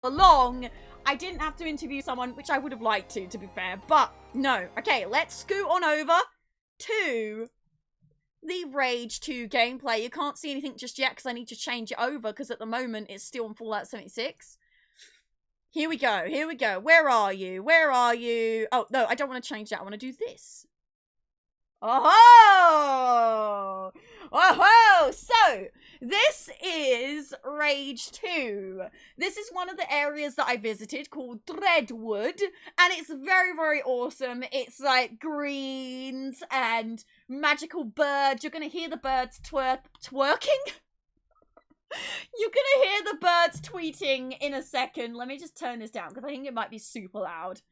along, I didn't have to interview someone, which I would have liked to be fair, but no. Okay, let's scoot on over to the Rage 2 gameplay. You can't see anything just yet because I need to change it over because at the moment it's still on Fallout 76. Here we go, here we go. Where are you? Where are you? Oh, no, I don't want to change that. I want to do this. Oh! Oh! So, this is Rage 2. This is one of the areas that I visited called Dreadwood, and it's very, very awesome. It's like greens and magical birds. You're going to hear the birds twerking? You're gonna hear the birds tweeting in a second. Let me just turn this down because I think it might be super loud.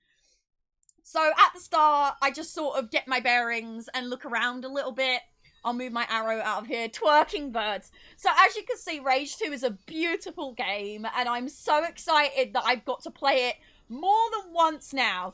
So at the start, I just sort of get my bearings and look around a little bit. I'll move my arrow out of here. Twerking birds. So as you can see, Rage 2 is a beautiful game, and I'm so excited that I've got to play it more than once now.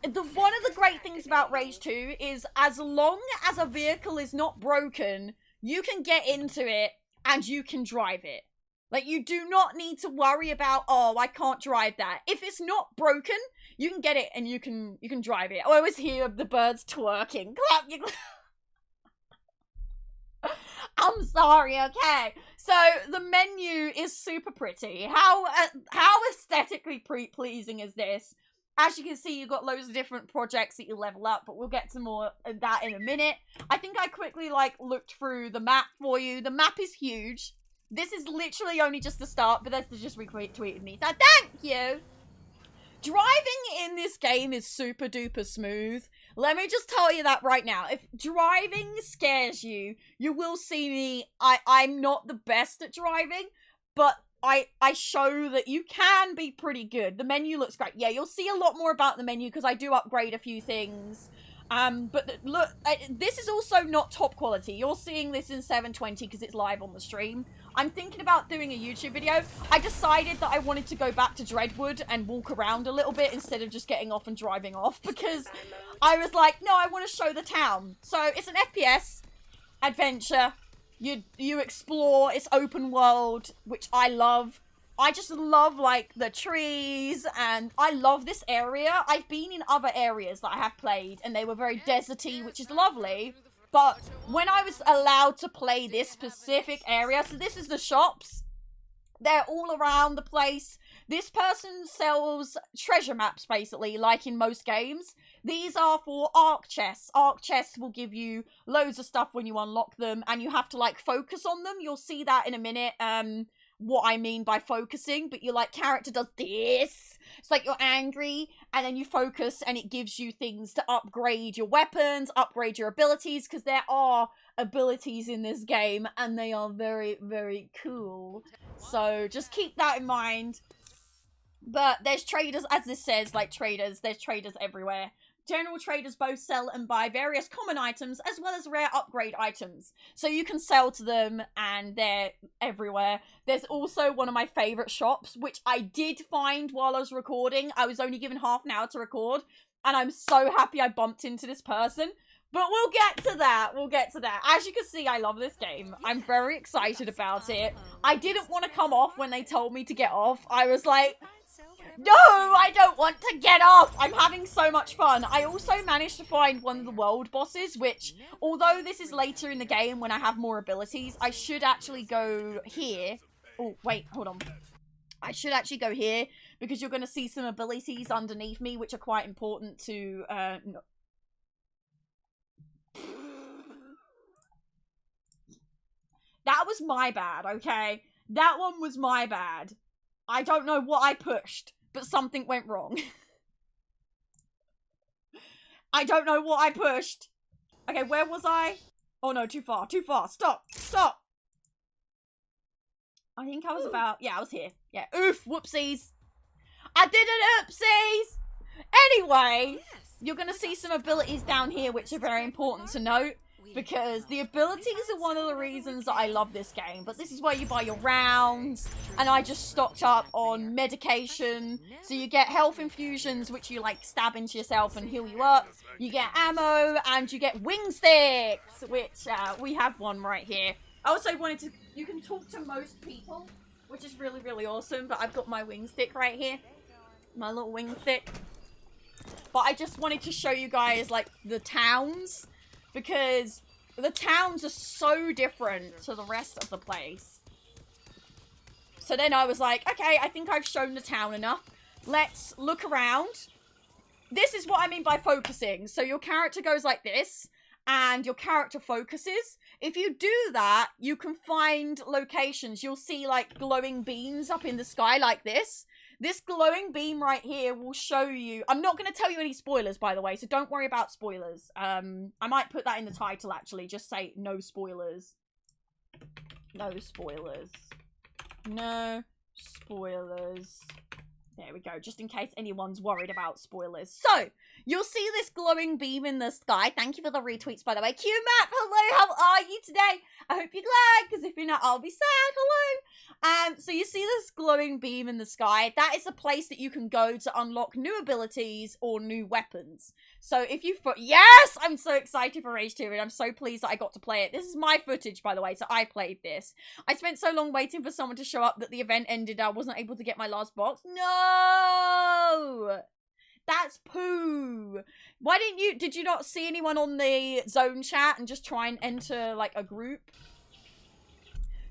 One of the great things about Rage 2 is as long as a vehicle is not broken, you can get into it and you can drive it. Like, you do not need to worry about, oh, I can't drive that. If it's not broken, you can get it and you can drive it. I always hear the birds twerking. Clap your I'm sorry, okay. So, the menu is super pretty. How aesthetically pleasing is this? As you can see, you've got loads of different projects that you level up, but we'll get to more of that in a minute. I think I quickly, looked through the map for you. The map is huge. This is literally only just the start, but Bethesda just retweeted me, so thank you! Driving in this game is super duper smooth. Let me just tell you that right now. If driving scares you, you will see me. I'm not the best at driving, but I show that you can be pretty good. The menu looks great. Yeah, you'll see a lot more about the menu because I do upgrade a few things. But look, this is also not top quality. You're seeing this in 720 because it's live on the stream. I'm thinking about doing a YouTube video. I decided that I wanted to go back to Dreadwood and walk around a little bit instead of just getting off and driving off because I was like, no, I want to show the town. So it's an FPS adventure. You explore, it's open world, which I love. I just love, the trees, and I love this area. I've been in other areas that I have played, and they were very deserty, which is lovely. But when I was allowed to play this specific area, so this is the shops. They're all around the place. This person sells treasure maps, basically, like in most games. These are for arc chests. Arc chests will give you loads of stuff when you unlock them, and you have to, focus on them. You'll see that in a minute, what I mean by focusing, but your, character does this. It's like you're angry, and then you focus, and it gives you things to upgrade your weapons, upgrade your abilities, because there are abilities in this game, and they are very, very cool. So, just keep that in mind. But there's traders, as this says, there's traders everywhere. General traders both sell and buy various common items as well as rare upgrade items. So you can sell to them and they're everywhere. There's also one of my favourite shops, which I did find while I was recording. I was only given half an hour to record, and I'm so happy I bumped into this person. But we'll get to that. We'll get to that. As you can see, I love this game. I'm very excited about it. I didn't want to come off when they told me to get off. I was like, no, I don't want to get off. I'm having so much fun. I also managed to find one of the world bosses, which, although this is later in the game when I have more abilities, I should actually go here. Oh, wait, hold on. I should actually go here because you're going to see some abilities underneath me, which are quite important to, no. That was my bad, okay? That one was my bad. I don't know what I pushed, but something went wrong. I don't know what I pushed. Okay, where was I? Oh no, too far, too far. Stop, stop. I think I was about, yeah, I was here. Yeah, oof, whoopsies. I did an oopsies. Anyway, you're going to see some abilities down here which are very important to note. Because the abilities are one of the reasons that I love this game. But this is where you buy your rounds. And I just stocked up on medication. So you get health infusions, which you stab into yourself and heal you up. You get ammo and you get wing sticks, which we have one right here. I also wanted to, you can talk to most people. which is really, really awesome. But I've got my wing stick right here. My little wing stick. But I just wanted to show you guys, like, the towns. Because the towns are so different to the rest of the place. So then I was like, okay, I think I've shown the town enough. Let's look around. This is what I mean by focusing. So your character goes like this, and your character focuses. If you do that, you can find locations. You'll see, like, glowing beams up in the sky like this. This glowing beam right here will show you... I'm not going to tell you any spoilers, by the way, so don't worry about spoilers. I might put that in the title, actually. Just say, no spoilers. No spoilers. No spoilers. There we go, just in case anyone's worried about spoilers. So, you'll see this glowing beam in the sky. Thank you for the retweets, by the way. Q-Map, hello, how are you today? I hope you're glad, because if you're not, I'll be sad. Hello. So you see this glowing beam in the sky. That is a place that you can go to unlock new abilities or new weapons. So if you... Yes! I'm so excited for Rage 2, and I'm so pleased that I got to play it. This is my footage, by the way, so I played this. I spent so long waiting for someone to show up that the event ended. I wasn't able to get my last box. No! That's poo. Why didn't you... Did you not see anyone on the zone chat and just try and enter, like, a group?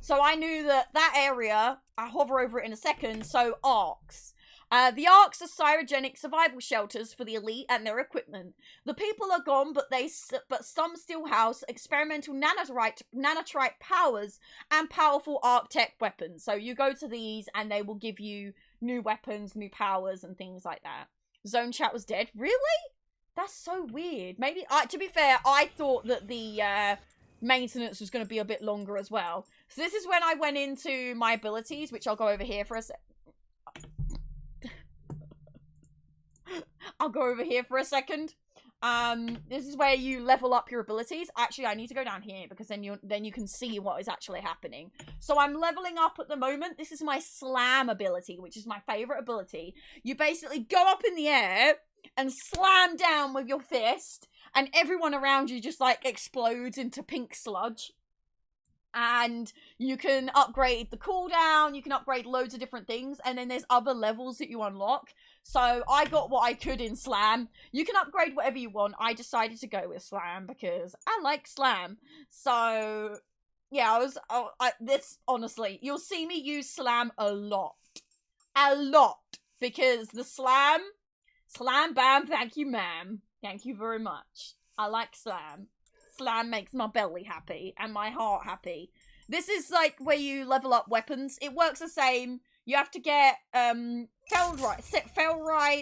So I knew that that area... I'll hover over it in a second. So, arcs. The arcs are cryogenic survival shelters for the elite and their equipment. The people are gone, but some still house experimental nanotrite powers and powerful arc tech weapons. So you go to these and they will give you new weapons, new powers, and things like that. Zone chat was dead. Really? That's so weird. Maybe, to be fair, I thought that the maintenance was going to be a bit longer as well. So this is when I went into my abilities, which I'll go over here for a sec. I'll go over here for a second. This is where you level up your abilities. Actually, I need to go down here because then you can see what is actually happening. So I'm leveling up at the moment. This is my slam ability, which is my favorite ability. You basically go up in the air and slam down with your fist, and everyone around you just, like, explodes into pink sludge. And you can upgrade the cooldown, you can upgrade loads of different things, and then there's other levels that you unlock. So I got what I could in Slam. You can upgrade whatever you want. I decided to go with Slam because I like Slam. So, yeah, this, honestly, you'll see me use Slam a lot. A lot. Because the Slam bam, thank you ma'am. Thank you very much. I like Slam. Slam makes my belly happy and my heart happy. This is like where you level up weapons. It works the same. You have to get Felrite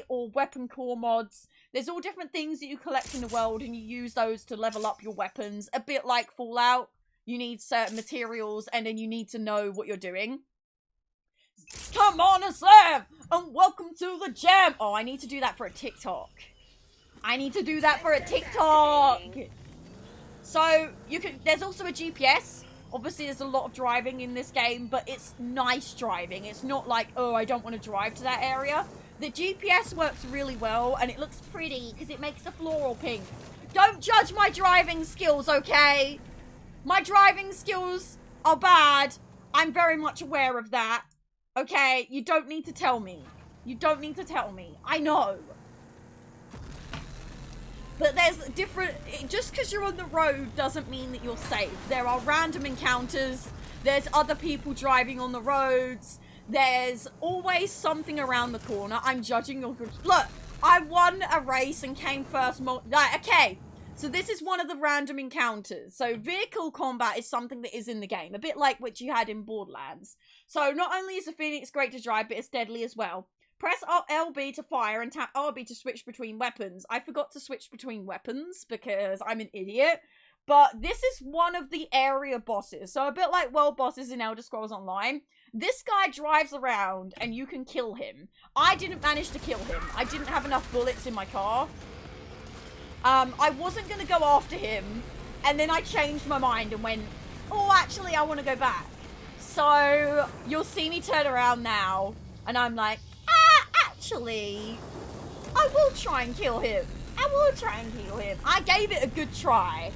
or weapon core mods. There's all different things that you collect in the world and you use those to level up your weapons. A bit like Fallout. You need certain materials and then you need to know what you're doing. Come on and slam! And welcome to the jam! Oh, I need to do that for a TikTok. I need to do that for a TikTok! So, there's also a GPS. Obviously, there's a lot of driving in this game, but it's nice driving. It's not like, oh, I don't want to drive to that area. The GPS works really well, and it looks pretty, because it makes the floral pink. Don't judge my driving skills, okay? My driving skills are bad. I'm very much aware of that. Okay? You don't need to tell me. You don't need to tell me. I know. But there's different... Just because you're on the road doesn't mean that you're safe. There are random encounters. There's other people driving on the roads. There's always something around the corner. I'm judging your... Look, I won a race and came first. Okay, so this is one of the random encounters. So vehicle combat is something that is in the game. A bit like what you had in Borderlands. So not only is the Phoenix great to drive, but it's deadly as well. Press LB to fire and tap RB to switch between weapons. I forgot to switch between weapons because I'm an idiot. But this is one of the area bosses. So a bit like world bosses in Elder Scrolls Online. This guy drives around and you can kill him. I didn't manage to kill him. I didn't have enough bullets in my car. I wasn't going to go after him. And then I changed my mind and went, oh, actually, I want to go back. So you'll see me turn around now. And I'm like, actually, I will try and kill him. I will try and kill him. I gave it a good try.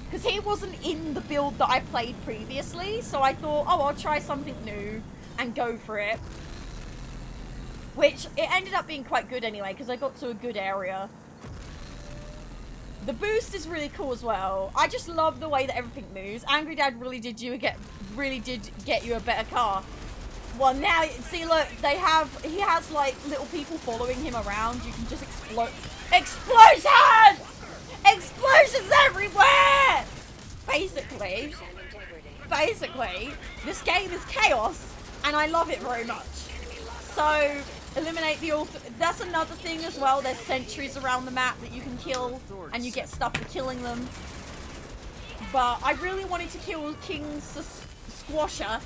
Because he wasn't in the build that I played previously. So I thought, oh, I'll try something new. and go for it. Which, it ended up being quite good anyway, because I got to a good area. The boost is really cool as well. I just love the way that everything moves. Angry Dad really did get you a better car. Well, now, see, look, he has, like, little people following him around. You can just explode. Explosions! Explosions everywhere! Basically, this game is chaos, and I love it very much. So, eliminate the author. That's another thing as well. There's sentries around the map that you can kill, and you get stuff for killing them. But I really wanted to kill King Squasher.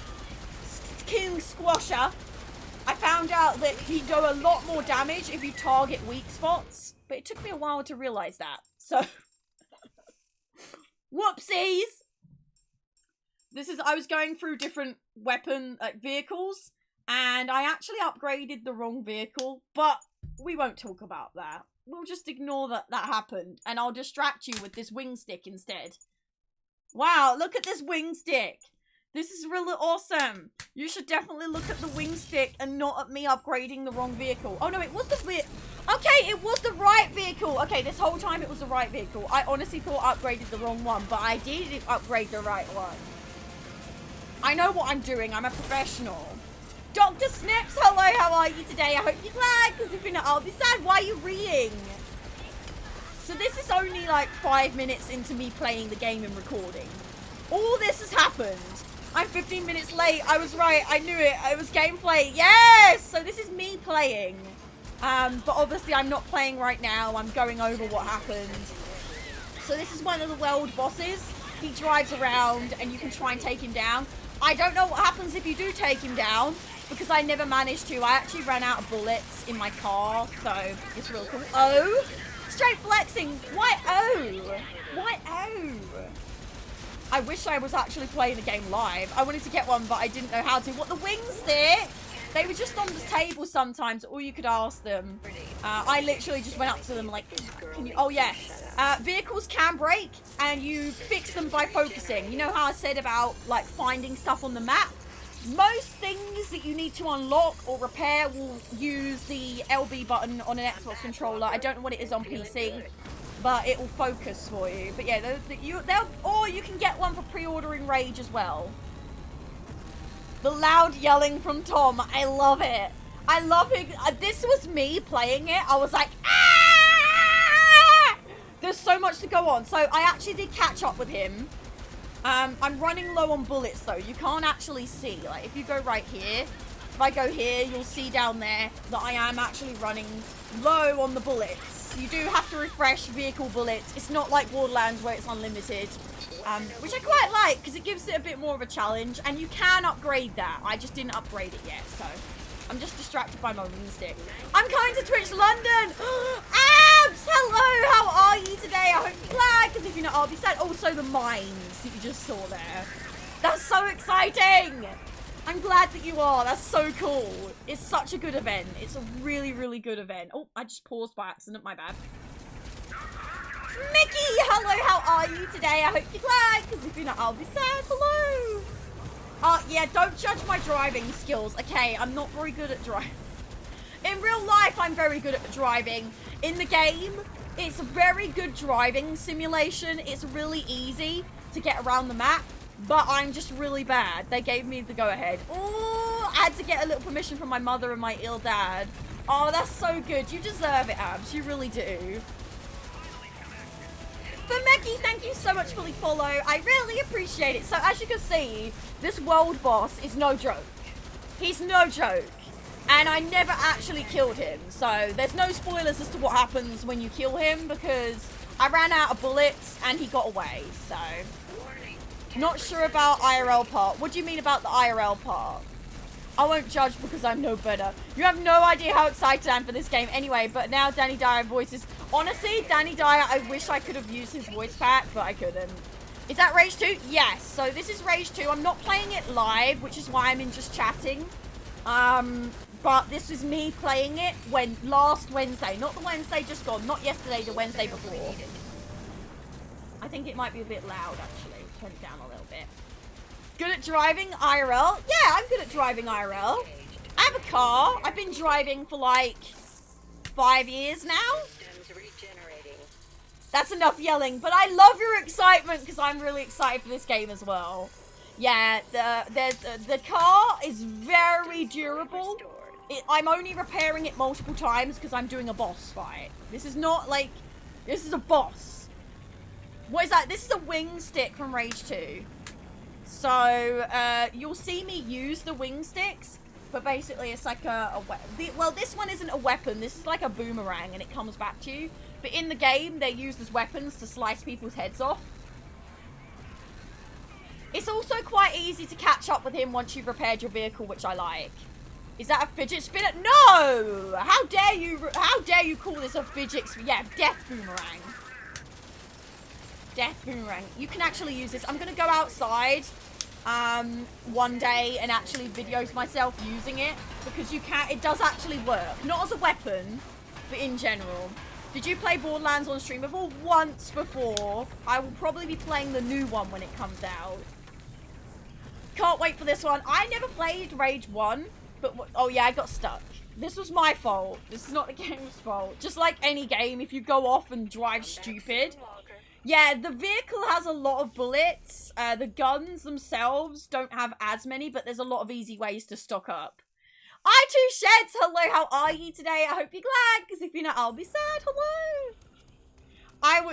I found out that he'd do a lot more damage if you target weak spots, but it took me a while to realize that. So, whoopsies. I was going through different vehicles, and I actually upgraded the wrong vehicle, but we won't talk about that. We'll just ignore that happened, and I'll distract you with this wing stick instead. Wow, look at this wing stick. This is really awesome. You should definitely look at the wing stick and not at me upgrading the wrong vehicle. Oh no, it was the okay, it was the right vehicle. Okay, this whole time it was the right vehicle. I honestly thought I upgraded the wrong one, but I did upgrade the right one. I know what I'm doing. I'm a professional. Dr. Snips, hello, how are you today? I hope you're glad, because if you're not, I'll be sad. Why are you reading? So this is only like 5 minutes into me playing the game and recording. All this has happened. I'm 15 minutes late. I was right. I knew it. It was gameplay. Yes! So this is me playing. But obviously I'm not playing right now. I'm going over what happened. So this is one of the world bosses. He drives around and you can try and take him down. I don't know what happens if you do take him down, because I never managed to. I actually ran out of bullets in my car, so it's really cool. Oh! Straight flexing! Why oh? Why oh? I wish I was actually playing the game live. I wanted to get one, but I didn't know how to. What, the wing stick? They were just on the table sometimes, or you could ask them. I literally just went up to them like, can you, oh yeah. Vehicles can break, and you fix them by focusing. You know how I said about like finding stuff on the map? Most things that you need to unlock or repair will use the LB button on an Xbox controller. I don't know what it is on PC, but it will focus for you. But yeah, or you can get one for pre-ordering Rage as well. The loud yelling from Tom, I love it. I love it. This was me playing it. I was like, ah! There's so much to go on. So I actually did catch up with him. I'm running low on bullets though. You can't actually see. Like if you go right here, if I go here, you'll see down there that I am actually running low on the bullets. You do have to refresh vehicle bullets. It's not like Borderlands where it's unlimited. Which I quite like because it gives it a bit more of a challenge, and you can upgrade that. I just didn't upgrade it yet, so I'm just distracted by my wing stick. I'm coming to Twitch London! Abs! Hello! How are you today? I hope you're glad, because if you're not, I'll be sad. Also, the mines that you just saw there. That's so exciting! I'm glad that you are. That's so cool. It's such a good event. It's a really, really good event. Oh, I just paused by accident. My bad. Mickey! Hello, how are you today? I hope you're glad, because if you're not, I'll be sad. Hello! Yeah, don't judge my driving skills. Okay, I'm not very good at driving. In real life, I'm very good at driving. In the game, it's a very good driving simulation. It's really easy to get around the map, but I'm just really bad. They gave me the go-ahead. Oh, I had to get a little permission from my mother and my ill dad. Oh, that's so good. You deserve it, Abs. You really do. But Becky, thank you so much for the follow. I really appreciate it. So as you can see, this world boss is no joke. He's no joke. And I never actually killed him. So there's no spoilers as to what happens when you kill him, because I ran out of bullets and he got away. So not sure about IRL part. What do you mean about the IRL part? I won't judge because I'm no better. You have no idea how excited I am for this game anyway, but now Danny Dyer voices. Honestly, Danny Dyer, I wish I could have used his voice pack, but I couldn't. Is that Rage 2? Yes. So this is Rage 2. I'm not playing it live, which is why I'm in just chatting. But this is me playing it last Wednesday. Not the Wednesday just gone. Not yesterday, the Wednesday before. I think it might be a bit loud, actually. Turn it down a little bit. Good at driving IRL? Yeah, I'm good at driving IRL. I have a car. I've been driving for like 5 years now. That's enough yelling, but I love your excitement because I'm really excited for this game as well. Yeah, the car is very durable. I'm only repairing it multiple times because I'm doing a boss fight. This is not like, this is a boss. What is that? This is a wing stick from Rage 2. So, you'll see me use the wing sticks, but basically it's like well, this one isn't a weapon. This is like a boomerang and it comes back to you. But in the game, they're used as weapons to slice people's heads off. It's also quite easy to catch up with him once you've repaired your vehicle, which I like. Is that a fidget spinner? No! How dare you call this a fidget spinner? Yeah, death boomerang. Death boomerang. You can actually use this. I'm going to go outside one day and actually video myself using it, because you can. It does actually work. Not as a weapon, but in general. Did you play Borderlands on stream before? Once before. I will probably be playing the new one when it comes out. Can't wait for this one. I never played Rage 1, but oh yeah, I got stuck. This was my fault. This is not the game's fault. Just like any game, if you go off and drive stupid. Yeah, the vehicle has a lot of bullets. The guns themselves don't have as many, but there's a lot of easy ways to stock up. I2Sheds, hello, how are you today? I hope you're glad, because if you're not, I'll be sad. Hello.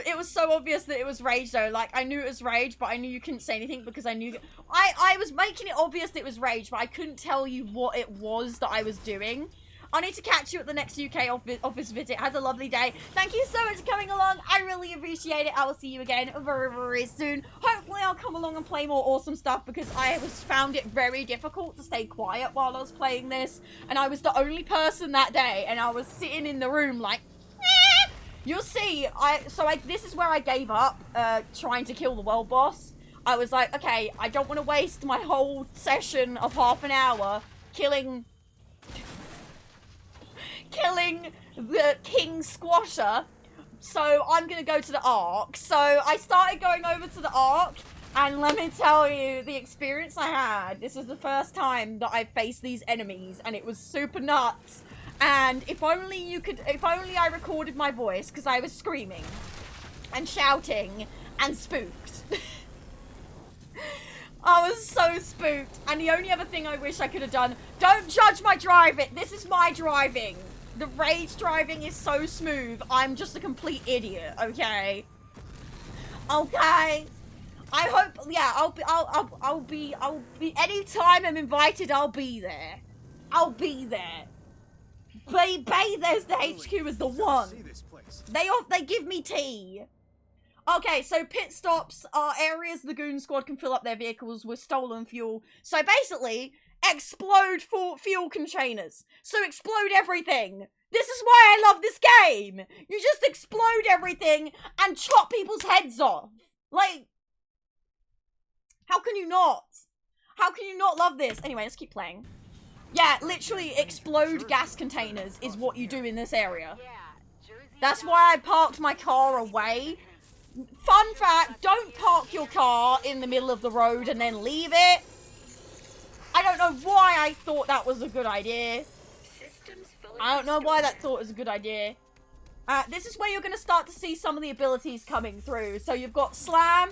It was so obvious that it was Rage, though. Like, I knew it was Rage, but I knew you couldn't say anything because I knew... I was making it obvious that it was Rage, but I couldn't tell you what it was that I was doing. I need to catch you at the next UK office visit. Have a lovely day. Thank you so much for coming along. I really appreciate it. I will see you again very, very soon. Hopefully, I'll come along and play more awesome stuff, because I found it very difficult to stay quiet while I was playing this. And I was the only person that day, and I was sitting in the room like, eh. You'll see. This is where I gave up trying to kill the world boss. I was like, okay, I don't want to waste my whole session of half an hour killing the king squatter, so I'm gonna go to the Ark. So I started going over to the Ark, and let me tell you the experience I had. This was the first time that I faced these enemies, and it was super nuts. And if only I recorded my voice, because I was screaming and shouting and spooked. I was so spooked. And the only other thing I wish I could have done, don't judge my driving. This is my driving. The Rage driving is so smooth. I'm just a complete idiot, okay? Okay. I hope, yeah, I'll be, anytime I'm invited, I'll be there. I'll be there. Bethesda the HQ is the one. They give me tea. Okay, so pit stops are areas the goon squad can fill up their vehicles with stolen fuel. So basically, explode fuel containers. So explode everything. This is why I love this game. You just explode everything and chop people's heads off. Like, how can you not? How can you not love this? Anyway, let's keep playing. Yeah, literally explode gas containers is what you do in this area. That's why I parked my car away. Fun fact, don't park your car in the middle of the road and then leave it. I don't know why I thought that was a good idea. I don't know why that thought was a good idea. This is where you're going to start to see some of the abilities coming through. So you've got Slam,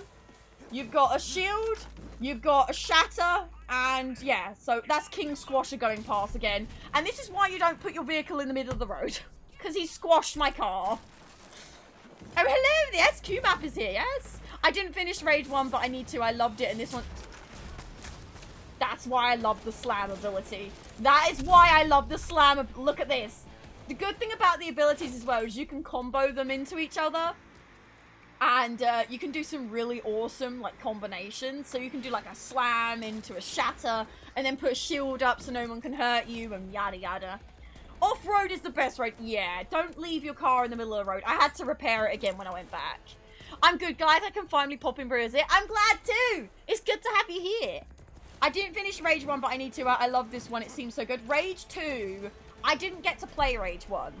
you've got a Shield, you've got a Shatter, and yeah, so that's King Squasher going past again. And this is why you don't put your vehicle in the middle of the road. Because he squashed my car. Oh, hello, the SQ map is here, yes? I didn't finish Rage 1, but I need to. I loved it, and this one... That's why I love the Slam ability. That is why I love the Slam. Look at this. The good thing about the abilities as well is you can combo them into each other. And you can do some really awesome, like, combinations. So you can do, like, a Slam into a Shatter, and then put a shield up so no one can hurt you, and yada yada. Off-road is the best road. Yeah, don't leave your car in the middle of the road. I had to repair it again when I went back. I'm good, guys. I can finally pop in Bruiser. I'm glad, too. It's good to have you here. I didn't finish Rage 1, but I need to. I love this one. It seems so good. Rage 2, I didn't get to play Rage 1.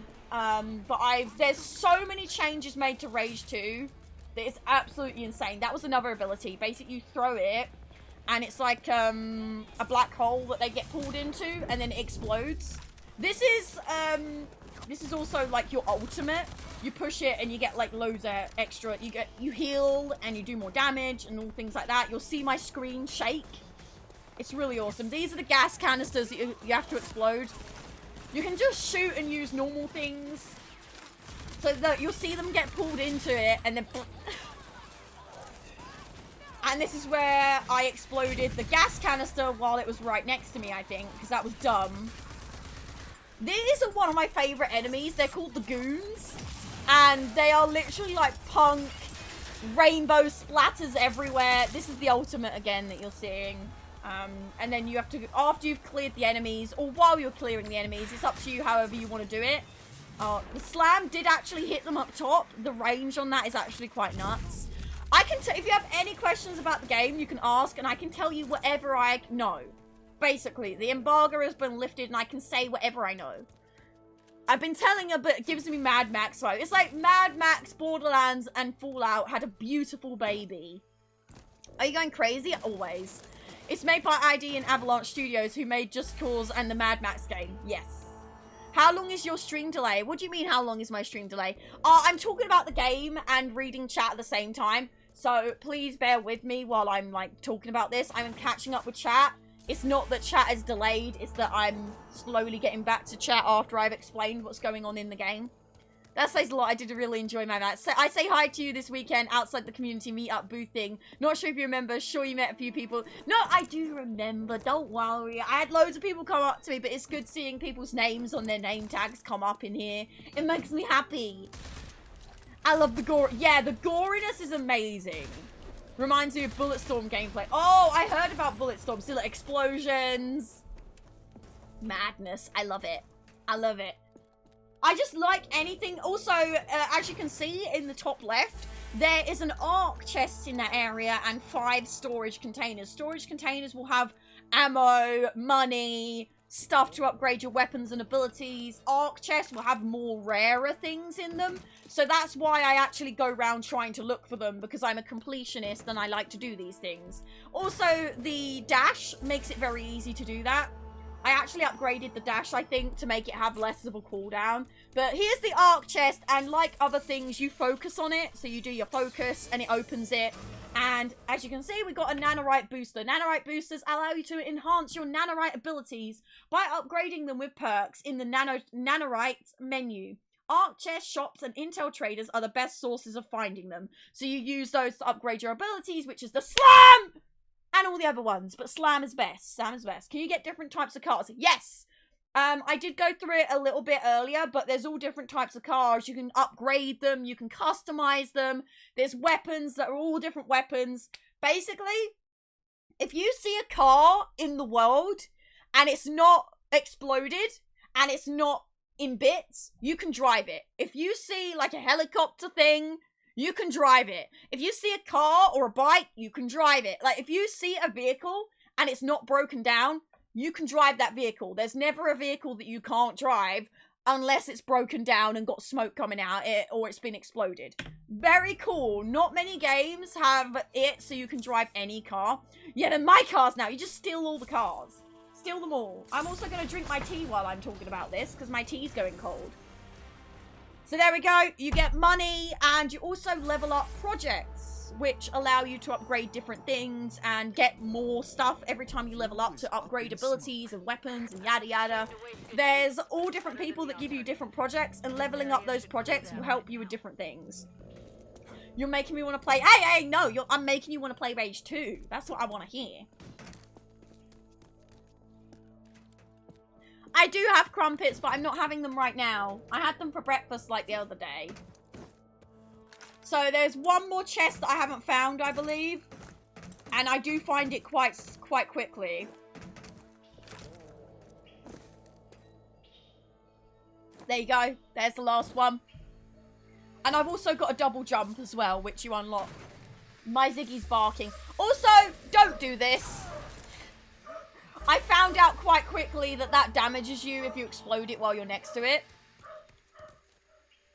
But there's so many changes made to Rage 2 that it's absolutely insane. That was another ability. Basically, you throw it, and it's like a black hole that they get pulled into, and then it explodes. This is also like your ultimate. You push it and you get like loads of extra. You heal and you do more damage and all things like that. You'll see my screen shake. It's really awesome. These are the gas canisters that you have to explode. You can just shoot and use normal things. So that you'll see them get pulled into it and then... And this is where I exploded the gas canister while it was right next to me, I think. Because that was dumb. These are one of my favorite enemies. They're called the Goons. And they are literally like punk, rainbow splatters everywhere. This is the ultimate again that you're seeing. And then you have to, after you've cleared the enemies, or while you're clearing the enemies, it's up to you however you want to do it. The slam did actually hit them up top. The range on that is actually quite nuts. I can tell, if you have any questions about the game, you can ask, and I can tell you whatever I know. Basically, the embargo has been lifted, and I can say whatever I know. I've been telling her, but it gives me Mad Max vibe. It's like Mad Max, Borderlands, and Fallout had a beautiful baby. Are you going crazy? Always. It's made by ID and Avalanche Studios, who made Just Cause and the Mad Max game. Yes. How long is your stream delay? What do you mean, how long is my stream delay? I'm talking about the game and reading chat at the same time. So please bear with me while I'm like talking about this. I'm catching up with chat. It's not that chat is delayed. It's that I'm slowly getting back to chat after I've explained what's going on in the game. That says a lot. I did really enjoy my match. So I say hi to you this weekend outside the community meetup booth thing. Not sure if you remember. Sure you met a few people. No, I do remember. Don't worry. I had loads of people come up to me, but it's good seeing people's names on their name tags come up in here. It makes me happy. I love the gore. Yeah, the goriness is amazing. Reminds me of Bulletstorm gameplay. Oh, I heard about Bulletstorm. See, like explosions. Madness. I love it. I love it. I just like anything. Also, as you can see in the top left, there is an arc chest in that area and 5 storage containers. Storage containers will have ammo, money, stuff to upgrade your weapons and abilities. Arc chests will have more rarer things in them. So that's why I actually go around trying to look for them, because I'm a completionist and I like to do these things. Also, the dash makes it very easy to do that. I actually upgraded the dash, I think, to make it have less of a cooldown. But here's the arc chest, and like other things, you focus on it. So you do your focus, and it opens it. And as you can see, we got a nanorite booster. Nanorite boosters allow you to enhance your nanorite abilities by upgrading them with perks in the nanorite menu. Arc chest shops and intel traders are the best sources of finding them. So you use those to upgrade your abilities, which is the slam! And all the other ones, but slam is best. Slam is best. Can you get different types of cars? Yes! I did go through it a little bit earlier, but there's all different types of cars. You can upgrade them. You can customize them. There's weapons that are all different weapons. Basically, if you see a car in the world and it's not exploded and it's not in bits, you can drive it. If you see like a helicopter thing, you can drive it. If you see a car or a bike, you can drive it. Like, if you see a vehicle and it's not broken down, you can drive that vehicle. There's never a vehicle that you can't drive unless it's broken down and got smoke coming out it or it's been exploded. Very cool. Not many games have it so you can drive any car. Yeah, then my cars now. You just steal all the cars. Steal them all. I'm also going to drink my tea while I'm talking about this because my tea's going cold. So there we go. You get money and you also level up projects, which allow you to upgrade different things and get more stuff every time you level up to upgrade abilities and weapons and yada yada. There's all different people that give you different projects, and leveling up those projects will help you with different things. You're making me want to play... Hey, no, I'm making you want to play Rage 2. That's what I want to hear. I do have crumpets, but I'm not having them right now. I had them for breakfast like the other day. So there's one more chest that I haven't found, I believe. And I do find it quite quickly. There you go. There's the last one. And I've also got a double jump as well, which you unlock. My Ziggy's barking. Also, don't do this. I found out quite quickly that that damages you if you explode it while you're next to it.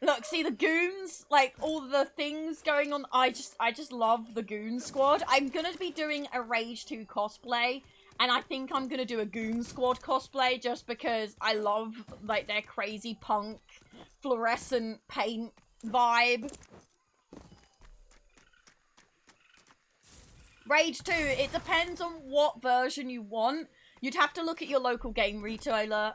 Look, see the goons, like all the things going on. I just love the goon squad. I'm gonna be doing a Rage 2 cosplay, and I think I'm gonna do a goon squad cosplay just because I love like their crazy punk fluorescent paint vibe. Rage 2, it depends on what version you want. You'd have to look at your local game retailer,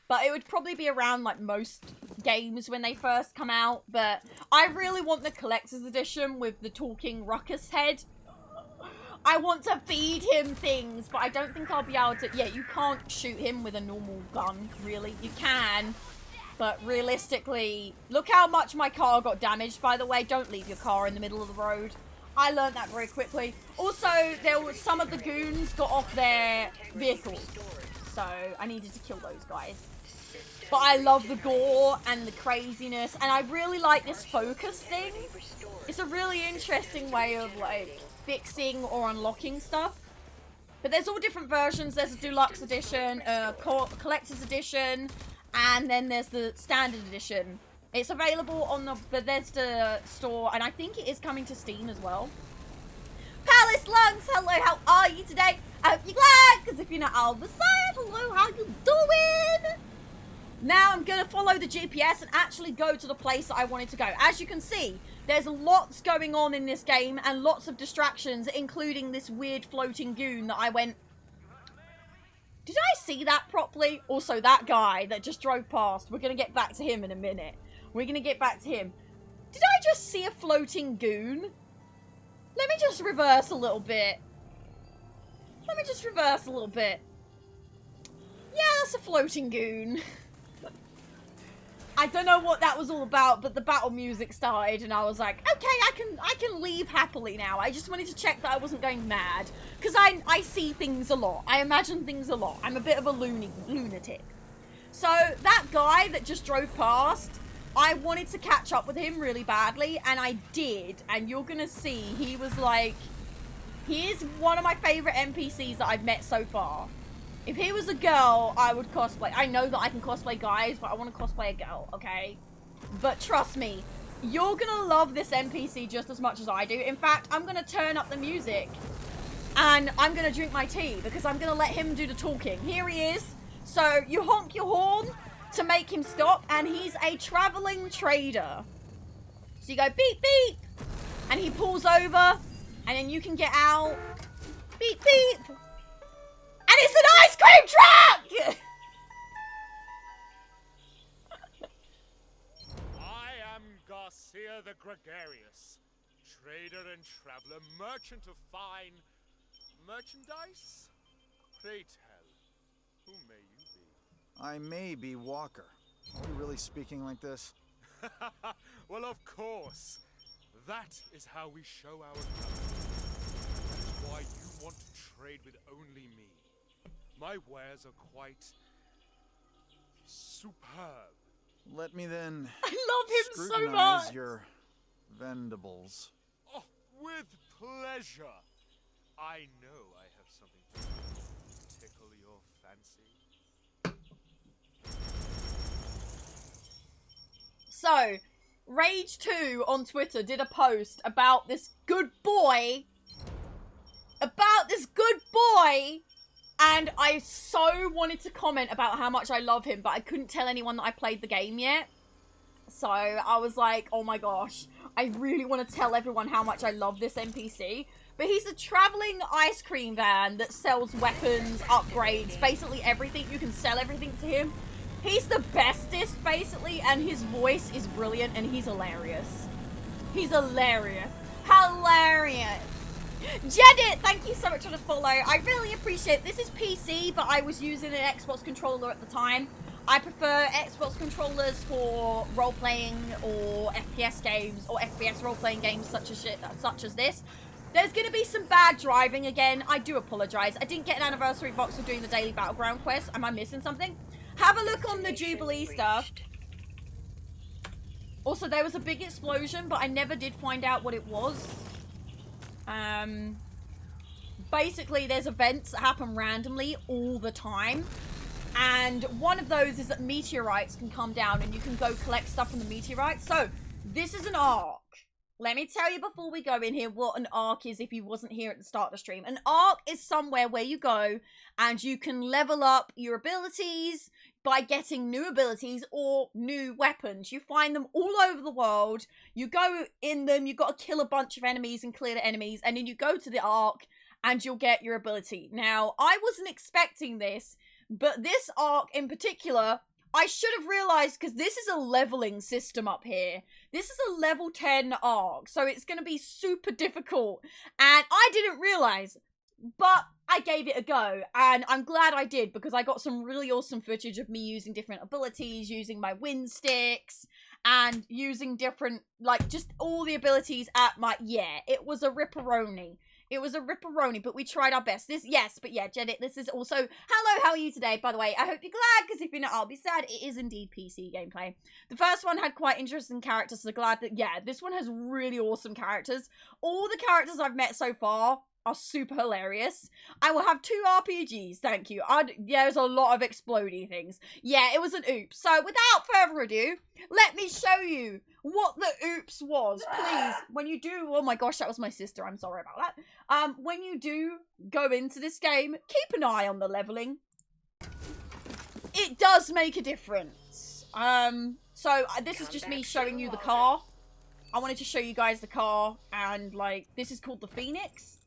but it would probably be around like most games when they first come out. But I really want the collector's edition with the talking ruckus head. I want to feed him things, but I don't think I'll be able to. Yeah, you can't shoot him with a normal gun, really. You can, but realistically, look how much my car got damaged, by the way. Don't leave your car in the middle of the road. I learned that very quickly. Also, there was some of the goons got off their vehicles, so I needed to kill those guys. But I love the gore and the craziness, and I really like this focus thing. It's a really interesting way of like fixing or unlocking stuff. But there's all different versions. There's a deluxe edition, collector's edition, and then there's the standard edition. It's available on the Bethesda store, and I think it is coming to Steam as well. Palace Lungs, hello, how are you today? I hope you're glad, because if you're not all the same, hello, how you doing? Now I'm going to follow the GPS and actually go to the place that I wanted to go. As you can see, there's lots going on in this game and lots of distractions, including this weird floating goon that I went... Did I see that properly? Also, that guy that just drove past. We're going to get back to him in a minute. We're going to get back to him. Did I just see a floating goon? Let me just reverse a little bit. Let me just reverse a little bit. Yeah, that's a floating goon. I don't know what that was all about, but the battle music started and I was like, okay, I can leave happily now. I just wanted to check that I wasn't going mad. Because I see things a lot. I imagine things a lot. I'm a bit of a lunatic. So that guy that just drove past, I wanted to catch up with him really badly, and I did. And you're going to see, he was like, he is one of my favorite NPCs that I've met so far. If he was a girl, I would cosplay. I know that I can cosplay guys, but I want to cosplay a girl, okay? But trust me, you're going to love this NPC just as much as I do. In fact, I'm going to turn up the music, and I'm going to drink my tea, because I'm going to let him do the talking. Here he is. So you honk your horn to make him stop, and he's a traveling trader. So you go beep, beep, and he pulls over, and then you can get out. Beep, beep. And it's an ice cream truck! I am Garcia the Gregarious, trader and traveler, merchant of fine merchandise. Pray tell, who may you be? I may be Walker. Are we really speaking like this? Well, of course. That is how we show our love. That is why you want to trade with only me. My wares are quite superb. Let me then I love him so scrutinize much. your vendables. Oh, with pleasure. I know I have something to tickle your fancy. So, Rage 2 on Twitter did a post about this good boy. And I so wanted to comment about how much I love him, but I couldn't tell anyone that I played the game yet. So I was like, oh my gosh, I really want to tell everyone how much I love this NPC. But he's a traveling ice cream van that sells weapons, upgrades, basically everything. You can sell everything to him. He's the bestest, basically, and his voice is brilliant, and he's hilarious. He's hilarious. Hilarious. Jedit, thank you so much for the follow. I really appreciate it. This is PC, but I was using an Xbox controller at the time. I prefer Xbox controllers for role-playing or FPS games or FPS role-playing games such as this. There's going to be some bad driving again. I do apologize. I didn't get an anniversary box for doing the daily battleground quest. Am I missing something? Have a look on the Jubilee stuff. Also, there was a big explosion, but I never did find out what it was. Basically, there's events that happen randomly all the time. And one of those is that meteorites can come down and you can go collect stuff from the meteorites. So, this is an arc. Let me tell you before we go in here what an arc is if you wasn't here at the start of the stream. An arc is somewhere where you go and you can level up your abilities by getting new abilities or new weapons. You find them all over the world. You go in them, you've got to kill a bunch of enemies and clear the enemies, and then you go to the arc and you'll get your ability. Now, I wasn't expecting this, but this arc in particular, I should have realized, because this is a leveling system up here. This is a level 10 arc, so it's going to be super difficult. And I didn't realize, but I gave it a go. And I'm glad I did, because I got some really awesome footage of me using different abilities, using my wind sticks, and using different, like, just all the abilities at my, yeah, it was a ripperoni. It was a ripperoni, but we tried our best. Yes, but yeah, Janet, this is also... Hello, how are you today? By the way, I hope you're glad, because if you're not, I'll be sad. It is indeed PC gameplay. The first one had quite interesting characters, so glad that, yeah, this one has really awesome characters. All the characters I've met so far are super hilarious. I will have 2 RPGs, thank you. There's a lot of explodey things. Yeah, it was an oops. So, without further ado, let me show you what the oops was, please. When you do, oh my gosh, that was my sister, I'm sorry about that. When you do go into this game, keep an eye on the leveling. It does make a difference. This is just me showing you the car. I wanted to show you guys the car, and like, this is called the Phoenix.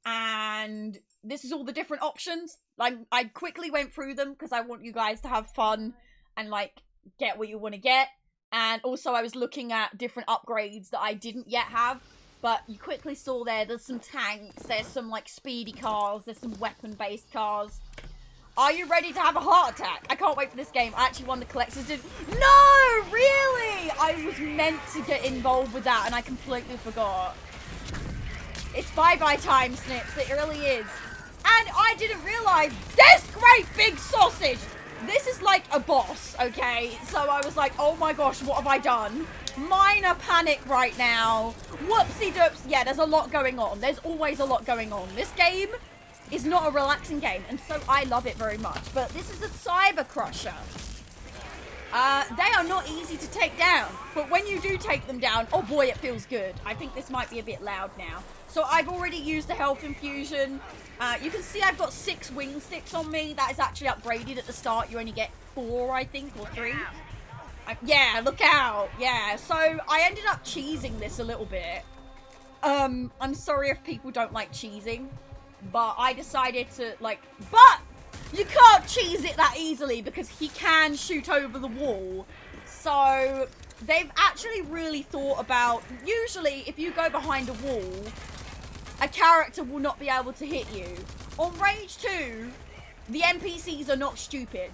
And this is all the different options. Like, I quickly went through them because I want you guys to have fun and like get what you want to get. And also I was looking at different upgrades that I didn't yet have. But you quickly saw there's some tanks, there's some like speedy cars, there's some weapon-based cars. Are you ready to have a heart attack? I can't wait for this game. I actually won the collector's edition. No, really? I was meant to get involved with that and I completely forgot. It's bye-bye time, Snips. It really is. And I didn't realize this great big sausage. This is like a boss, okay? So I was like, oh my gosh, what have I done? Minor panic right now. Whoopsie-doops. Yeah, there's a lot going on. There's always a lot going on. This game is not a relaxing game, and so I love it very much. But this is a Cyber Crusher. They are not easy to take down, but when you do take them down, oh boy, it feels good. I think this might be a bit loud now. So I've already used the health infusion. You can see I've got 6 wing sticks on me. That is actually upgraded at the start. You only get 4, I think, or 3. Yeah, look out. Yeah, so I ended up cheesing this a little bit. I'm sorry if people don't like cheesing, but I decided to, like, but you can't cheese it that easily because he can shoot over the wall. So they've actually really thought about, usually if you go behind a wall, a character will not be able to hit you. On Rage 2, the NPCs are not stupid.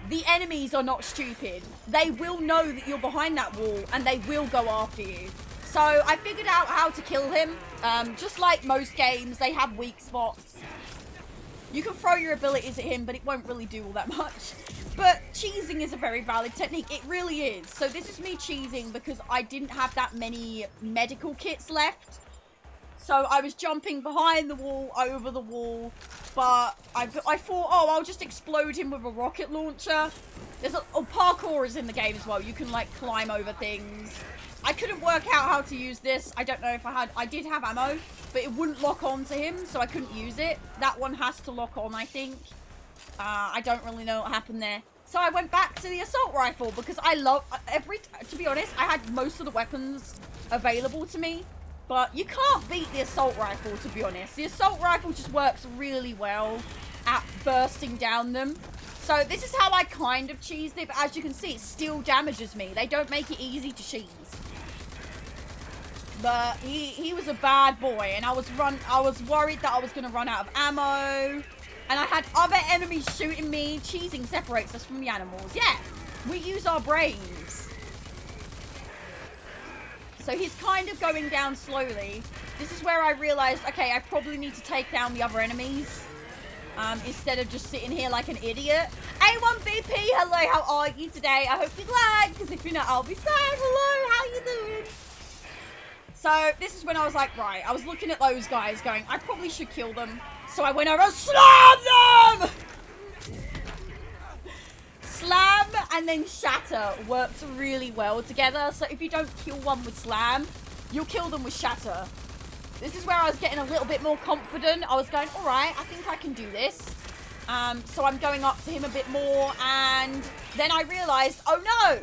The enemies are not stupid. They will know that you're behind that wall and they will go after you. So I figured out how to kill him. Just like most games, they have weak spots. You can throw your abilities at him, but it won't really do all that much. But cheesing is a very valid technique. It really is. So this is me cheesing because I didn't have that many medical kits left. So I was jumping behind the wall, over the wall, but I thought, oh, I'll just explode him with a rocket launcher. There's parkour is in the game as well. You can like climb over things. I couldn't work out how to use this. I don't know if I did have ammo, but it wouldn't lock on to him, so I couldn't use it. That one has to lock on, I think. I don't really know what happened there. So I went back to the assault rifle because I love, to be honest, I had most of the weapons available to me. But you can't beat the assault rifle, to be honest. The assault rifle just works really well at bursting down them. So this is how I kind of cheesed it, but as you can see, it still damages me. They don't make it easy to cheese. But he was a bad boy, and I was worried that I was going to run out of ammo. And I had other enemies shooting me. Cheesing separates us from the animals. Yeah, we use our brains. So he's kind of going down slowly. This is where I realized, okay, I probably need to take down the other enemies. Instead of just sitting here like an idiot. A1BP, hello, how are you today? I hope you're glad, because if you're not, I'll be sad. Hello, how you doing? So this is when I was like, right, I was looking at those guys going, I probably should kill them. So I went over and slammed them! Slam and then Shatter works really well together. So if you don't kill one with Slam, you'll kill them with Shatter. This is where I was getting a little bit more confident. I was going, all right, I think I can do this. So I'm going up to him a bit more, and then I realized, oh no,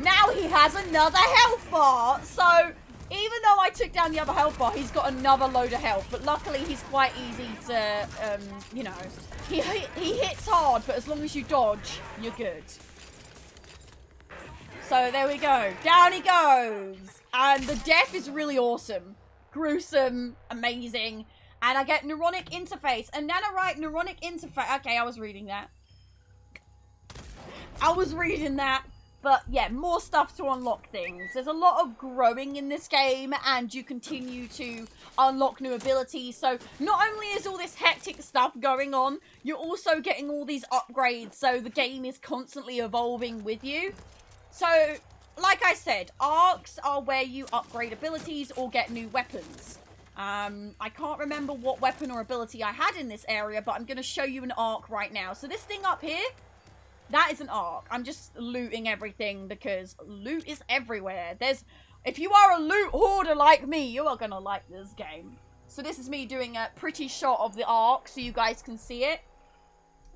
now he has another health bar. So even though I took down the other health bar, he's got another load of health. But luckily, he's quite easy to, you know, he hits hard, but as long as you dodge, you're good. So there we go. Down he goes. And the death is really awesome. Gruesome, amazing. And I get neuronic interface. And nanorite neuronic interface. Okay, I was reading that. But yeah, more stuff to unlock things. There's a lot of growing in this game, and you continue to unlock new abilities. So not only is all this hectic stuff going on, you're also getting all these upgrades. So the game is constantly evolving with you. So, like I said, arcs are where you upgrade abilities or get new weapons. I can't remember what weapon or ability I had in this area, but I'm going to show you an arc right now. So this thing up here, that is an arc. I'm just looting everything because loot is everywhere. If you are a loot hoarder like me, you are going to like this game. So this is me doing a pretty shot of the arc so you guys can see it.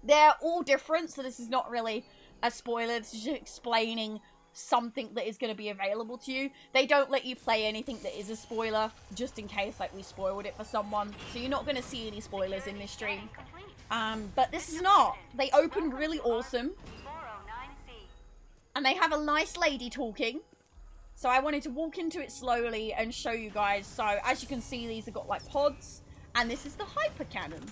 They're all different, so this is not really a spoiler. This is just explaining something that is going to be available to you. They don't let you play anything that is a spoiler, just in case like we spoiled it for someone. So you're not going to see any spoilers in this stream. But this is not. They open really awesome. And they have a nice lady talking. So I wanted to walk into it slowly and show you guys. So as you can see, these have got like pods. And this is the hyper cannon.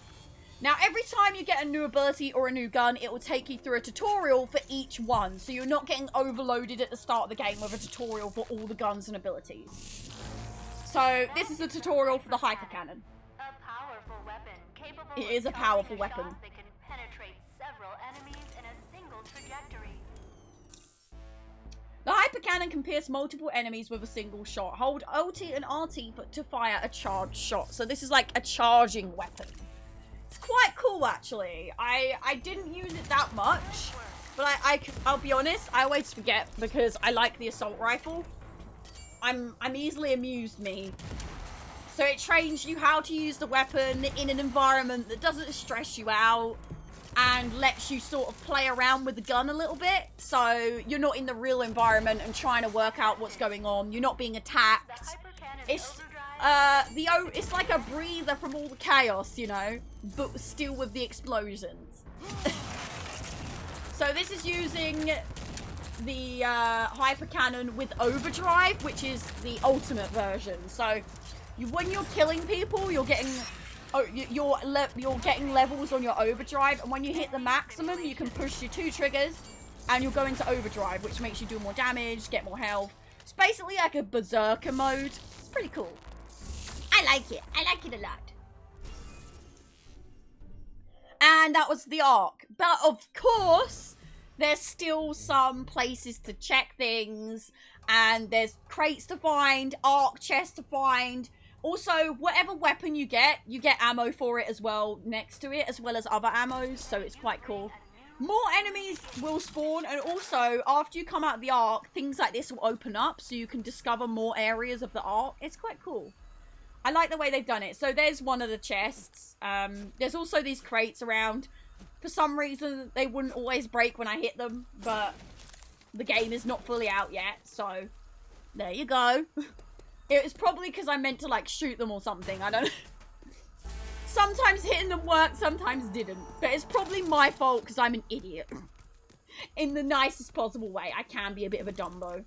Now, every time you get a new ability or a new gun, it will take you through a tutorial for each one. So you're not getting overloaded at the start of the game with a tutorial for all the guns and abilities. So this is the tutorial for the hyper cannon. A powerful weapon capable It is a powerful weapon. that can penetrate several enemies in a single trajectory. The hyper cannon can pierce multiple enemies with a single shot. Hold LT and RT to fire a charged shot. So this is like a charging weapon. It's quite cool, actually. I didn't use it that much, but I'll be honest, I always forget because I like the assault rifle. I'm easily amused, me. So it trains you how to use the weapon in an environment that doesn't stress you out and lets you sort of play around with the gun a little bit. So you're not in the real environment and trying to work out what's going on. You're not being attacked. It's like a breather from all the chaos, you know, but still with the explosions. So this is using the hyper cannon with overdrive, which is the ultimate version. So when you're killing people, you're getting you're getting levels on your overdrive, and when you hit the maximum, you can push your 2 triggers, and you'll go into overdrive, which makes you do more damage, get more health. It's basically like a berserker mode. It's pretty cool. I like it. I like it a lot. And that was the arc. But of course, there's still some places to check things. And there's crates to find, arc chests to find. Also, whatever weapon you get ammo for it as well next to it, as well as other ammos. So it's quite cool. More enemies will spawn, and also, after you come out of the arc, things like this will open up, so you can discover more areas of the arc. It's quite cool. I like the way they've done it. So there's one of the chests. There's also these crates around. For some reason, they wouldn't always break when I hit them, but the game is not fully out yet, so there you go. It was probably because I meant to, like, shoot them or something. I don't know. Sometimes hitting them worked, sometimes didn't. But it's probably my fault because I'm an idiot. In the nicest possible way. I can be a bit of a dumbo.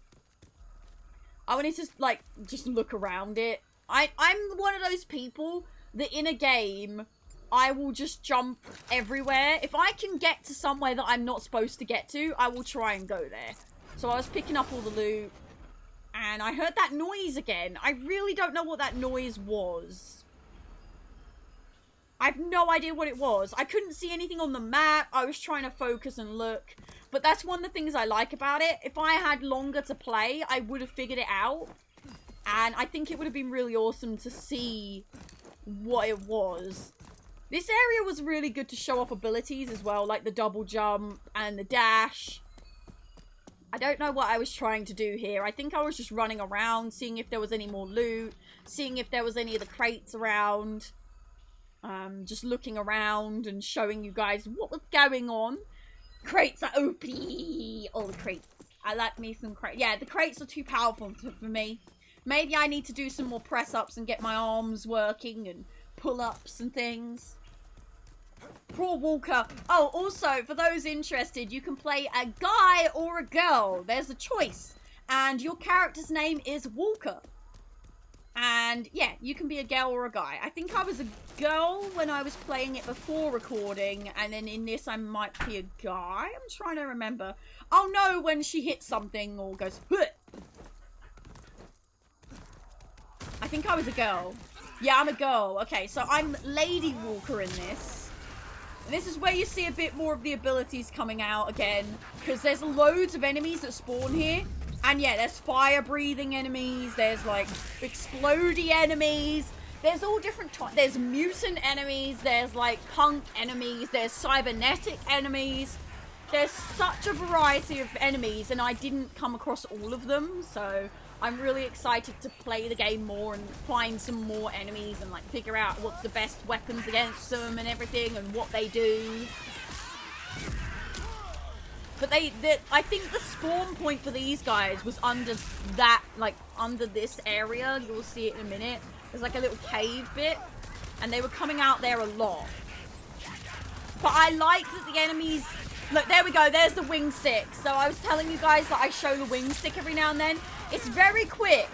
I wanted to, like, just look around it. I'm one of those people that in a game, I will just jump everywhere. If I can get to somewhere that I'm not supposed to get to, I will try and go there. So I was picking up all the loot, and I heard that noise again. I really don't know what that noise was. I have no idea what it was. I couldn't see anything on the map. I was trying to focus and look. But that's one of the things I like about it. If I had longer to play, I would have figured it out. And I think it would have been really awesome to see what it was. This area was really good to show off abilities as well, like the double jump and the dash. I don't know what I was trying to do here. I think I was just running around, seeing if there was any more loot, seeing if there was any of the crates around. Just looking around and showing you guys what was going on. Crates are OP! All the crates. I like me some crates. Yeah, the crates are too powerful for me. Maybe I need to do some more press-ups and get my arms working and pull-ups and things. Poor Walker. Oh, also, for those interested, you can play a guy or a girl. There's a choice. And your character's name is Walker. And, yeah, you can be a girl or a guy. I think I was a girl when I was playing it before recording. And then in this, I might be a guy. I'm trying to remember. I'll know when she hits something or goes, huh. I think I was a girl. Yeah, I'm a girl. Okay, so I'm Lady Walker in this. This is where you see a bit more of the abilities coming out again. Because there's loads of enemies that spawn here. And yeah, there's fire-breathing enemies. There's like explodey enemies. There's all different types. There's mutant enemies. There's like punk enemies. There's cybernetic enemies. There's such a variety of enemies. And I didn't come across all of them. So I'm really excited to play the game more and find some more enemies and like figure out what's the best weapons against them and everything and what they do. But I think the spawn point for these guys was under that, like under this area. You'll see it in a minute. There's like a little cave bit and they were coming out there a lot. But I like that the enemies, look, there we go. There's the wing stick. So I was telling you guys that I show the wing stick every now and then. It's very quick,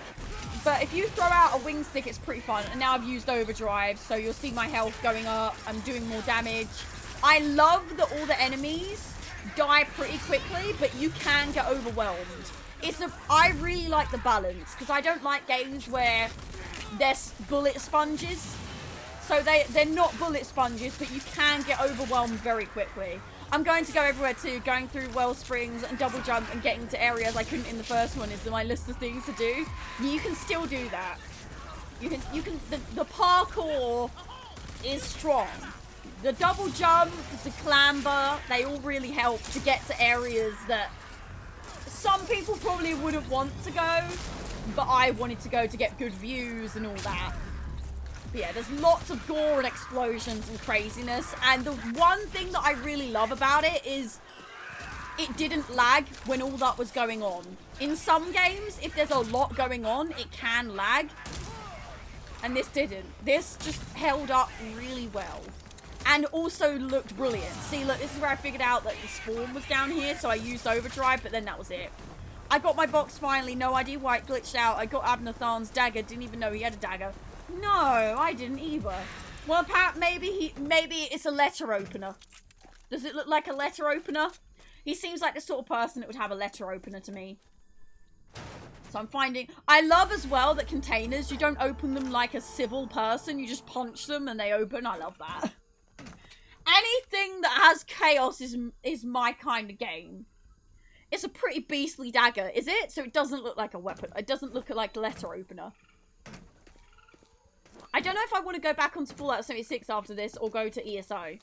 but if you throw out a wing stick, it's pretty fun. And now I've used overdrive, so you'll see my health going up. I'm doing more damage. I love that all the enemies die pretty quickly, but you can get overwhelmed. I really like the balance, because I don't like games where there's bullet sponges. So they're not bullet sponges, but you can get overwhelmed very quickly. I'm going to go everywhere too, going through well springs and double jump and getting to areas I couldn't in the first one is my list of things to do. You can still do that. The parkour is strong. The double jump, the clamber, they all really help to get to areas that some people probably wouldn't want to go, but I wanted to go to get good views and all that. But yeah, there's lots of gore and explosions and craziness. And the one thing that I really love about it is it didn't lag when all that was going on. In some games, if there's a lot going on, it can lag. And this didn't. This just held up really well. And also looked brilliant. See, look, this is where I figured out that the spawn was down here, so I used overdrive, but then that was it. I got my box finally. No idea why it glitched out. I got Abnathan's dagger. Didn't even know he had a dagger. No, I didn't either. Well, apparently, maybe it's a letter opener. Does it look like a letter opener? He seems like the sort of person that would have a letter opener to me. So I'm finding... I love as well that containers, you don't open them like a civil person. You just punch them and they open. I love that. Anything that has chaos is my kind of game. It's a pretty beastly dagger, is it? So it doesn't look like a weapon. It doesn't look like a letter opener. I don't know if I want to go back onto Fallout 76 after this or go to ESO.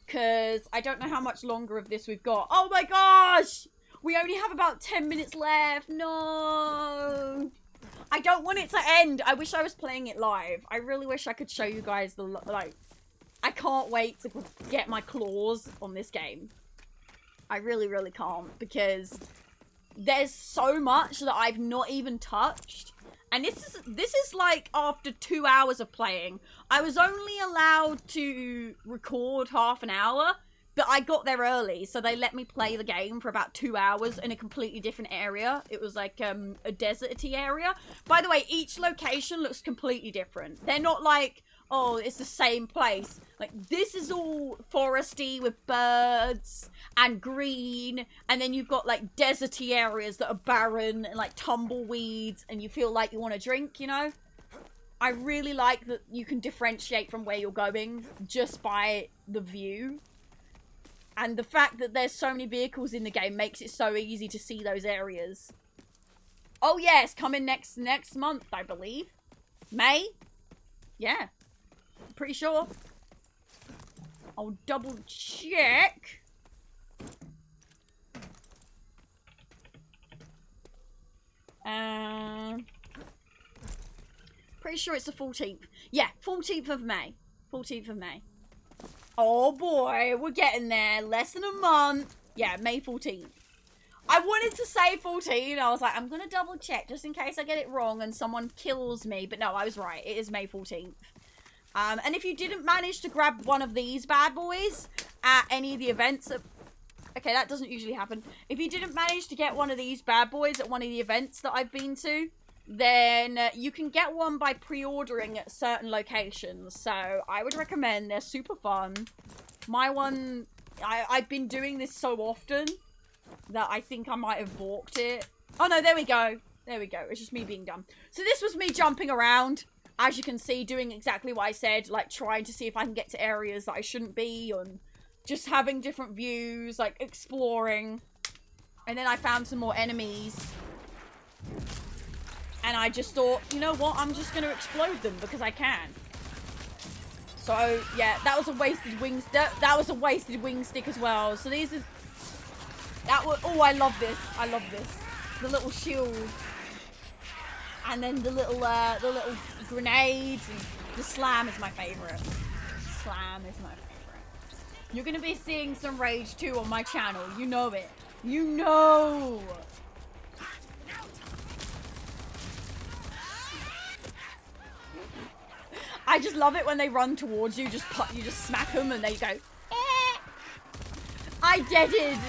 Because I don't know how much longer of this we've got. Oh my gosh! We only have about 10 minutes left. No! I don't want it to end. I wish I was playing it live. I really wish I could show you guys the, like... I can't wait to get my claws on this game. I really, really can't. Because there's so much that I've not even touched. And this is like after 2 hours of playing. I was only allowed to record half an hour, but I got there early, so they let me play the game for about 2 hours in a completely different area. It was like a deserty area. By the way, each location looks completely different. They're not like, oh, it's the same place. Like, this is all foresty with birds and green, and then you've got like deserty areas that are barren and like tumbleweeds, and you feel like you want to drink, you know? I really like that you can differentiate from where you're going just by the view. And the fact that there's so many vehicles in the game makes it so easy to see those areas. Oh yes, coming next month, I believe. May? Yeah. Pretty sure. I'll double check. Pretty sure it's the 14th. Yeah, 14th of May. 14th of May. Oh boy, we're getting there. Less than a month. Yeah, May 14th. I wanted to say 14. I was like, I'm going to double check just in case I get it wrong and someone kills me. But no, I was right. It is May 14th. And if you didn't manage to grab one of these bad boys at any of the events... Okay, that doesn't usually happen. If you didn't manage to get one of these bad boys at one of the events that I've been to, then you can get one by pre-ordering at certain locations. So I would recommend. They're super fun. My one... I've been doing this so often that I think I might have balked it. Oh no, there we go. There we go. It's just me being dumb. So this was me jumping around. As you can see, doing exactly what I said. Like, trying to see if I can get to areas that I shouldn't be. And just having different views. Like, exploring. And then I found some more enemies. And I just thought, you know what? I'm just going to explode them because I can. So, yeah. That was a wasted wing... That was a wasted wing stick as well. So these are... That was... Oh, I love this. I love this. The little shield. And then the little grenades. And the slam is my favorite. Slam is my favorite. You're going to be seeing some Rage 2 on my channel. You know it. You know. I just love it when they run towards you. You just smack them and they go, eh. I deaded.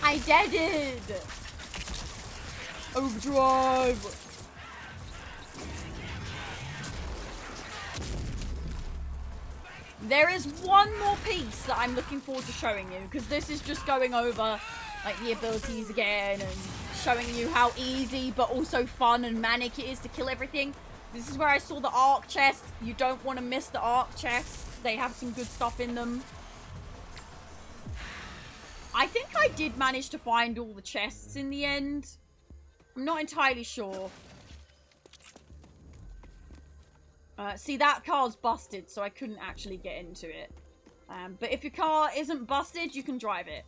I deaded. Overdrive. There is one more piece that I'm looking forward to showing you, because this is just going over like the abilities again and showing you how easy but also fun and manic it is to kill everything. This is where I saw the arc chest. You don't want to miss the arc chest. They have some good stuff in them. I think I did manage to find all the chests in the end. I'm not entirely sure. See, that car's busted, so I couldn't actually get into it. But if your car isn't busted, you can drive it.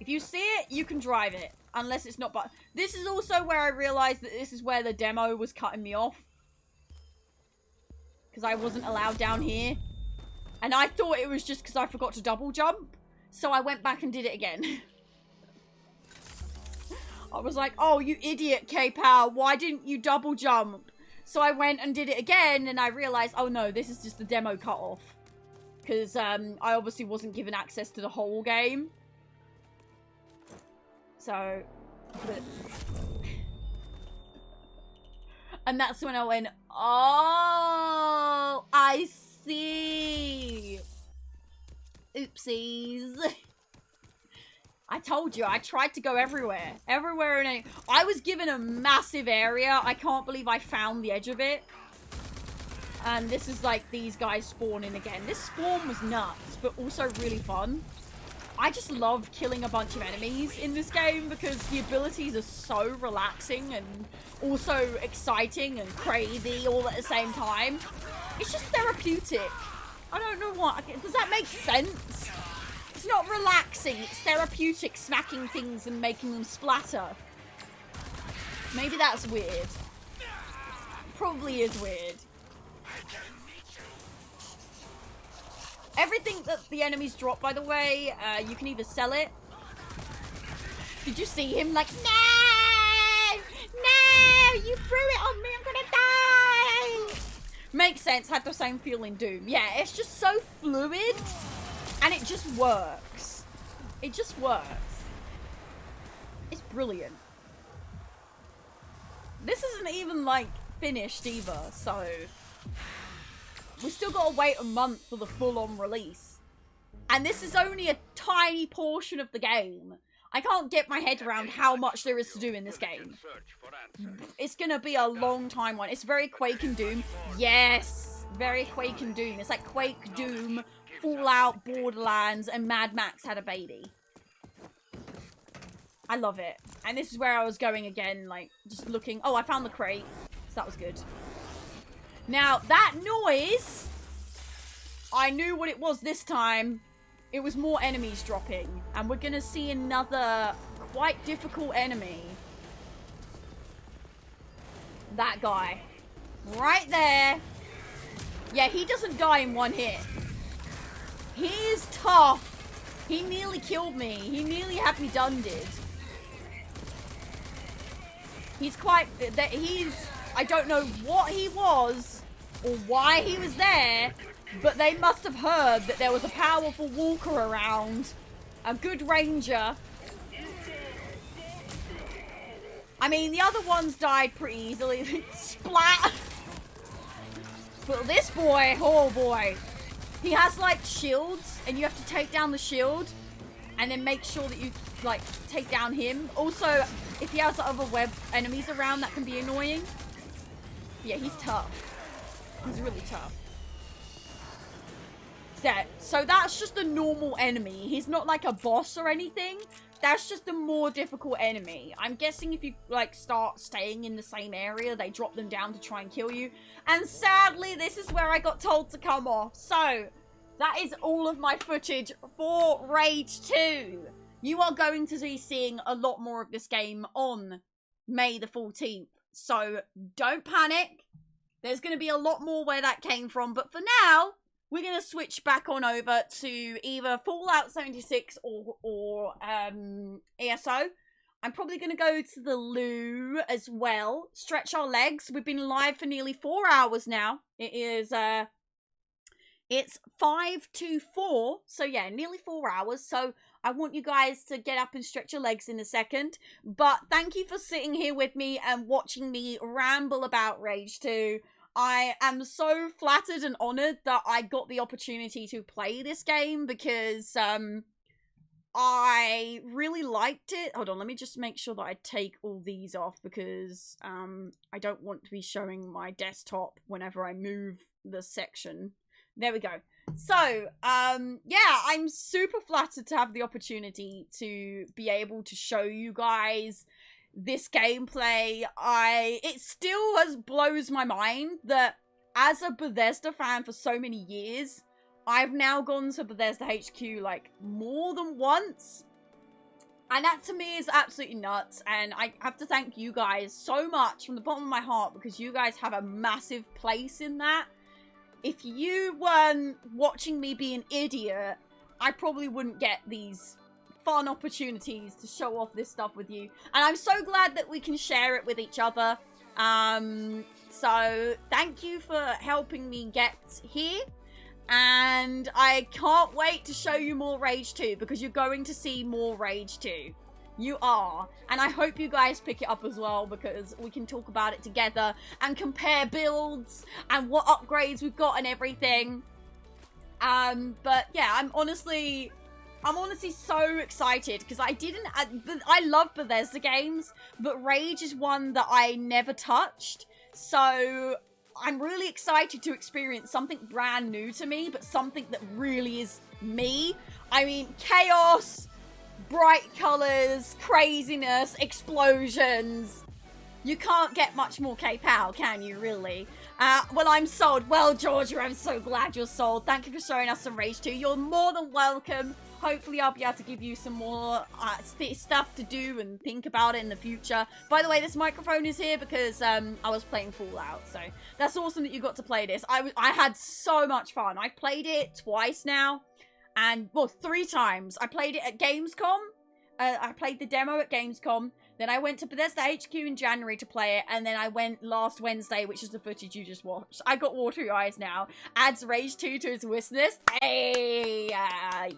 If you see it, you can drive it. Unless it's not busted. This is also where I realized that this is where the demo was cutting me off. Because I wasn't allowed down here. And I thought it was just because I forgot to double jump. So I went back and did it again. I was like, oh, you idiot, kayPOW. Why didn't you double jump? So I went and did it again, and I realized, oh no, this is just the demo cut-off. Because I obviously wasn't given access to the whole game. So... But... And that's when I went, oh, I see. Oopsies. I told you, I tried to go everywhere. Everywhere and I was given a massive area. I can't believe I found the edge of it. And this is like these guys spawning again. This spawn was nuts, but also really fun. I just loved killing a bunch of enemies in this game because the abilities are so relaxing and also exciting and crazy all at the same time. It's just therapeutic. I don't know what. Does that make sense? It's not relaxing, it's therapeutic, smacking things and making them splatter. Maybe that's weird. Probably is weird. Everything that the enemies drop, by the way, you can either sell it. Did you see him like, no! No! You threw it on me, I'm gonna die! Makes sense, had the same feel in Doom. Yeah, it's just so fluid. And it just works. It just works. It's brilliant. This isn't even, like, finished either, so... We still gotta wait a month for the full-on release. And this is only a tiny portion of the game. I can't get my head around how much there is to do in this game. It's gonna be a long time one. It's very Quake and Doom. Yes! Very Quake and Doom. It's like Quake, Doom... Fallout, Borderlands, and Mad Max had a baby. I love it. And this is where I was going again, like, just looking. Oh, I found the crate. So that was good. Now, that noise, I knew what it was this time. It was more enemies dropping. And we're going to see another quite difficult enemy. That guy. Right there. Yeah, he doesn't die in one hit. He is tough. He nearly killed me. He nearly had me done did. He's quite... I don't know what he was or why he was there, but they must have heard that there was a powerful walker around. A good ranger. I mean, the other ones died pretty easily. Splat! But this boy, oh boy. He has, like, shields, and you have to take down the shield, and then make sure that you, like, take down him. Also, if he has other web enemies around, that can be annoying. Yeah, he's tough. He's really tough. So that's just a normal enemy. He's not like a boss or anything. That's just a more difficult enemy. I'm guessing if you, like, start staying in the same area, they drop them down to try and kill you. And sadly, this is where I got told to come off. So, that is all of my footage for Rage 2. You are going to be seeing a lot more of this game on May the 14th. So, don't panic. There's going to be a lot more where that came from. But for now, we're going to switch back on over to either Fallout 76 or ESO. I'm probably going to go to the loo as well. Stretch our legs. We've been live for nearly 4 hours now. It is, it's 5 to 4. So yeah, nearly 4 hours. So I want you guys to get up and stretch your legs in a second. But thank you for sitting here with me and watching me ramble about Rage 2. I am so flattered and honoured that I got the opportunity to play this game because I really liked it. Hold on, let me just make sure that I take all these off because I don't want to be showing my desktop whenever I move the section. There we go. So, yeah, I'm super flattered to have the opportunity to be able to show you guys this gameplay. It still blows my mind that as a Bethesda fan for so many years, I've now gone to Bethesda HQ like more than once. And that to me is absolutely nuts. And I have to thank you guys so much from the bottom of my heart because you guys have a massive place in that. If you weren't watching me be an idiot, I probably wouldn't get these fun opportunities to show off this stuff with you. And I'm so glad that we can share it with each other. So thank you for helping me get here. And I can't wait to show you more Rage 2 because you're going to see more Rage 2. You are. And I hope you guys pick it up as well because we can talk about it together and compare builds and what upgrades we've got and everything. But yeah, I'm honestly so excited because I love Bethesda games, but Rage is one that I never touched. So I'm really excited to experience something brand new to me, but something that really is me. I mean, chaos, bright colors, craziness, explosions. You can't get much more kayPOW, can you, really? Well, I'm sold. Well, Georgia, I'm so glad you're sold. Thank you for showing us some Rage 2. You're more than welcome. Hopefully, I'll be able to give you some more stuff to do and think about it in the future. By the way, this microphone is here because I was playing Fallout, so that's awesome that you got to play this. I had so much fun. I played it twice now, and, well, 3 times. I played it at Gamescom. I played the demo at Gamescom. Then I went to Bethesda HQ in January to play it, and then I went last Wednesday, which is the footage you just watched. I got watery eyes now. Adds Rage 2 to his wish list. Hey, yeah.